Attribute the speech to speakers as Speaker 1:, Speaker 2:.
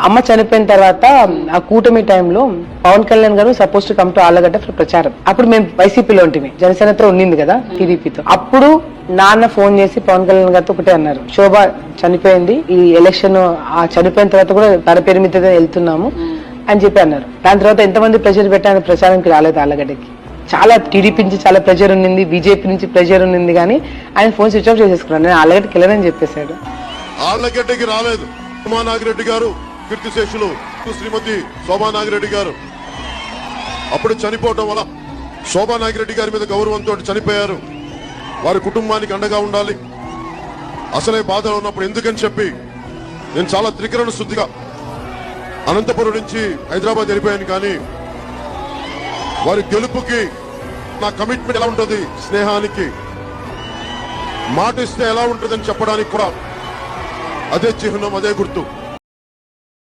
Speaker 1: అమ్మ చనిపోయిన తర్వాత ఆ కూటమి టైంలో పవన్ కళ్యాణ్ గారు suppose to come to Allagadda for ప్రచారం. అప్పుడు మేము వైసీపీలో ఉంటిమి, జనసేనతో ఉండింది కదా టీడీపీతో. అప్పుడు నాన్న ఫోన్ చేసి పవన్ కళ్యాణ్ గారితో ఒకటే అన్నారు, శోభ చనిపోయింది, ఈ ఎలక్షన్ ఆ చనిపోయిన తర్వాత కూడా తన పేరు మీద వెళ్తున్నాము అని చెప్పి అన్నారు. దాని తర్వాత ఎంతమంది ప్రెషర్ పెట్టి ఆయన ప్రచారానికి రాలేదు ఆళ్ళగడ్డకి. చాలా టీడీపీ నుంచి చాలా ప్రెషర్ ఉన్నింది, బీజేపీ నుంచి ప్రెషర్ ఉన్నింది, కానీ ఆయన ఫోన్ స్విచ్ ఆఫ్ చేసేసుకున్నాడు. నేను ఆళ్ళగడ్డకి వెళ్ళనని చెప్పేశాడు.
Speaker 2: ఆళ్ళగడ్డకి రాలేదు. శోభా నాగిరెడ్డి గారు, కీర్తిశేషులు శ్రీమతి శోభా నాగిరెడ్డి గారు అప్పుడు చనిపోవడం వల్ల శోభా నాగిరెడ్డి గారి మీద గౌరవంతో చనిపోయారు. వారి కుటుంబానికి అండగా ఉండాలి. అసలే బాధలో ఉన్నప్పుడు ఎందుకని చెప్పి నేను చాలా త్రికరణ శుద్ధిగా అనంతపురం నుంచి హైదరాబాద్ వెళ్ళిపోయాను. కానీ వారి గెలుపుకి నా కమిట్మెంట్ ఎలా ఉంటుంది, స్నేహానికి మాట ఇస్తే ఎలా ఉంటుందని చెప్పడానికి కూడా అదే చిహ్నం, అదే గుర్తు.